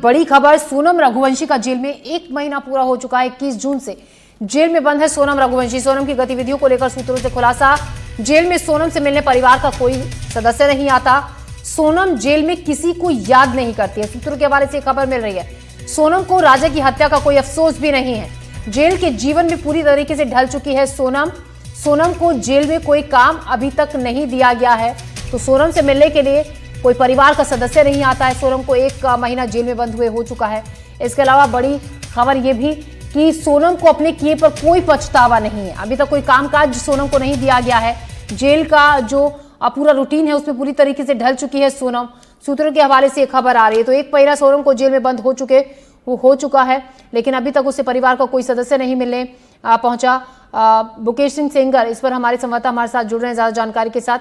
बड़ी खबर, सोनम रघुवंशी का जेल में 1 महीना पूरा हो चुका है। 21 जून से जेल में बंद है सोनम रघुवंशी। सोनम की गतिविधियों को लेकर सूत्रों से खुलासा, जेल में सोनम से मिलने परिवार का कोई सदस्य नहीं आता। सोनम जेल में किसी को याद नहीं करती है। सूत्रों के हवाले से खबर मिल रही है, सोनम को राजा की हत्या का कोई अफसोस भी नहीं है। जेल के जीवन में पूरी तरीके से ढल चुकी है सोनम को जेल में कोई काम अभी तक नहीं दिया गया है, तो सोनम से मिलने के लिए कोई परिवार का सदस्य नहीं आता है। सोनम को 1 महीना जेल में बंद हुए हो चुका है। इसके अलावा बड़ी खबर यह भी कि सोनम को अपने किए पर कोई पछतावा नहीं है। अभी तक कोई कामकाज सोनम को नहीं दिया गया है। जेल का जो पूरा रूटीन है उसमें पूरी तरीके से ढल चुकी है सोनम। सूत्रों के हवाले से खबर आ रही है। तो 1 महीना सोनम को जेल में बंद हो चुका है, लेकिन अभी तक उससे परिवार का कोई सदस्य नहीं मिलने पहुंचा। मुकेश सिंह सेंगर इस पर हमारे संवाददाता हमारे साथ जुड़ रहे हैं ज्यादा जानकारी के साथ।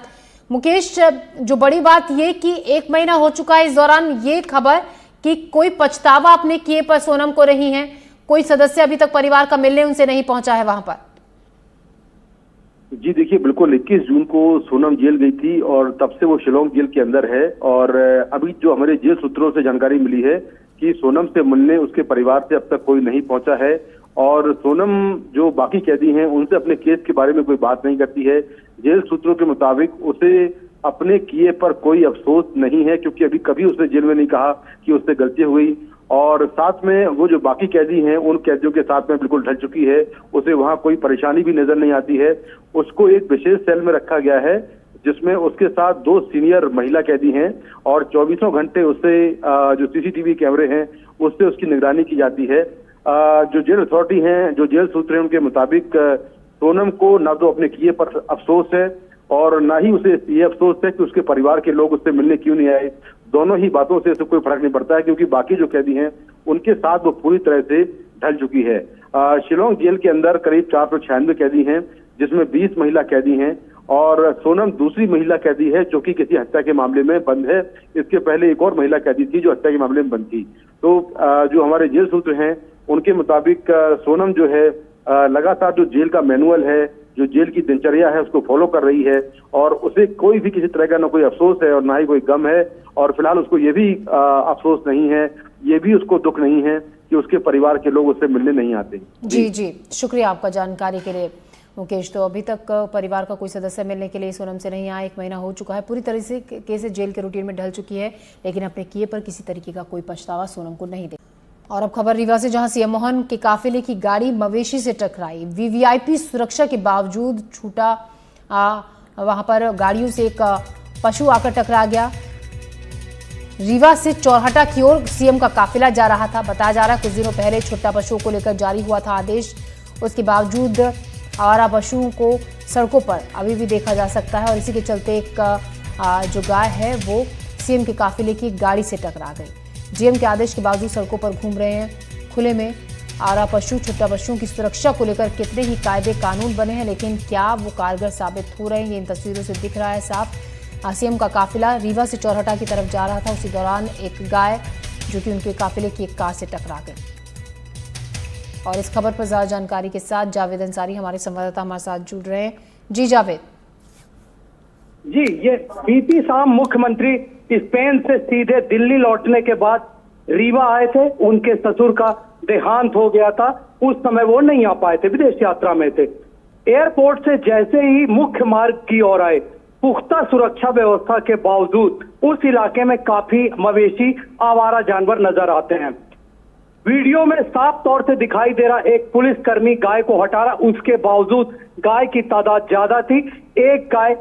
मुकेश, जो बड़ी बात ये कि 1 महीना हो चुका है, इस दौरान ये खबर कि कोई पछतावा अपने किए पर सोनम को नहीं है, कोई सदस्य अभी तक परिवार का मिलने उनसे नहीं पहुंचा है वहां पर। जी देखिए, बिल्कुल 21 जून को सोनम जेल गई थी और तब से वो शिलोंग जेल के अंदर है। और अभी जो हमारे जेल सूत्रों से जानकारी मिली है कि सोनम से मिलने उसके परिवार से अब तक कोई नहीं पहुंचा है। और सोनम जो बाकी कैदी हैं उनसे अपने केस के बारे में कोई बात नहीं करती है। जेल सूत्रों के मुताबिक उसे अपने किए पर कोई अफसोस नहीं है, क्योंकि अभी कभी उसने जेल में नहीं कहा कि उससे गलती हुई। और साथ में वो जो बाकी कैदी हैं उन कैदियों के साथ में बिल्कुल ढल चुकी है। उसे वहां कोई परेशानी भी नजर नहीं आती है। उसको एक विशेष सेल में रखा गया है जिसमें उसके साथ 2 सीनियर महिला कैदी हैं और 24 घंटे उससे जो सीसीटीवी कैमरे हैं उससे उसकी निगरानी की जाती है। जो जेल अथॉरिटी हैं, जो जेल सूत्र हैं, उनके मुताबिक सोनम को न तो अपने किए पर अफसोस है और ना ही उसे ये अफसोस है कि उसके परिवार के लोग उससे मिलने क्यों नहीं आए। दोनों ही बातों से उसे कोई फर्क नहीं पड़ता है, क्योंकि बाकी जो कैदी हैं उनके साथ वो पूरी तरह से ढल चुकी है। शिलोंग जेल के अंदर करीब 496 कैदी हैं, जिसमें 20 महिला कैदी हैं और सोनम दूसरी महिला कैदी है जो कि किसी हत्या के मामले में बंद है। इसके पहले एक और महिला कैदी थी जो हत्या के मामले में बंद थी। तो जो हमारे जेल सूत्र हैं उनके मुताबिक सोनम जो है लगातार जो जेल का मैनुअल है, जो जेल की दिनचर्या है, उसको फॉलो कर रही है और उसे कोई भी किसी तरह का ना कोई अफसोस है और ना ही कोई गम है। और फिलहाल उसको ये भी अफसोस नहीं है, ये भी उसको दुख नहीं है कि उसके परिवार के लोग उससे मिलने नहीं आते। जी, शुक्रिया आपका जानकारी के लिए मुकेश। तो अभी तक परिवार का कोई सदस्य मिलने के लिए सोनम से नहीं आया। 1 महीना हो चुका है, पूरी तरह से जेल के रूटीन में ढल चुकी है, लेकिन अपने किए पर किसी तरीके का कोई पछतावा सोनम को नहीं दे। और अब खबर रीवा से, जहां सीएम मोहन के काफिले की गाड़ी मवेशी से टकराई। वीवीआईपी सुरक्षा के बावजूद छूटा वहां पर गाड़ियों से एक पशु आकर टकरा गया। रीवा से चौराहा की ओर सीएम का काफिला जा रहा था। बताया जा रहा है कुछ दिनों पहले छोटा पशुओं को लेकर जारी हुआ था आदेश, उसके बावजूद आवारा पशुओं को सड़कों पर अभी भी देखा जा सकता है। और इसी के चलते एक जो गाय है वो सीएम के काफिले की गाड़ी से टकरा गई। जीएम के आदेश के बावजूद सड़कों पर घूम रहे हैं खुले में आवारा पशु। छोटा पशुओं की सुरक्षा को लेकर कितने ही कायदे कानून बने हैं, लेकिन क्या वो कारगर साबित हो रहे हैं, ये इन तस्वीरों से दिख रहा है साफ। सीएम का काफिला रीवा से चौराहा की तरफ जा रहा था, उसी दौरान एक गाय जो कि उनके काफिले की एक कार से टकरा गई। और इस खबर पर ज्यादा जानकारी के साथ जावेद अंसारी हमारे संवाददाता हमारे साथ जुड़ रहे हैं। जी जावेद। जी, ये बीती शाम मुख्यमंत्री स्पेन से सीधे दिल्ली लौटने के बाद रीवा आए थे। उनके ससुर का देहांत हो गया था, उस समय वो नहीं आ पाए थे, विदेश यात्रा में थे। एयरपोर्ट से जैसे ही मुख्य मार्ग की ओर आए, पुख्ता सुरक्षा व्यवस्था के बावजूद उस इलाके में काफी मवेशी आवारा जानवर नजर आते हैं। वीडियो में साफ तौर से दिखाई दे रहा एक पुलिसकर्मी गाय को हटा रहा, उसके बावजूद गाय की तादाद ज्यादा थी। एक गाय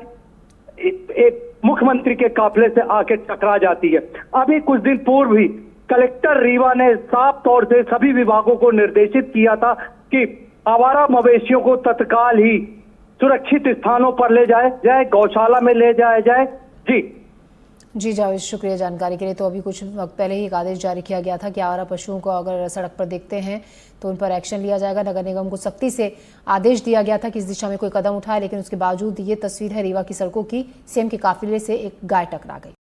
एक मुख्यमंत्री के काफिले से आके टकरा जाती है। अभी कुछ दिन पूर्व ही कलेक्टर रीवा ने साफ तौर से सभी विभागों को निर्देशित किया था कि आवारा मवेशियों को तत्काल ही सुरक्षित स्थानों पर ले जाए गौशाला में ले जाया जाए। जी जावेद, शुक्रिया जानकारी के लिए। तो अभी कुछ वक्त पहले ही एक आदेश जारी किया गया था कि आवारा पशुओं को अगर सड़क पर देखते हैं तो उन पर एक्शन लिया जाएगा। नगर निगम को सख्ती से आदेश दिया गया था कि इस दिशा में कोई कदम उठाए, लेकिन उसके बावजूद ये तस्वीर है रीवा की सड़कों की। सीएम के काफिले से एक गाय टकरा गई।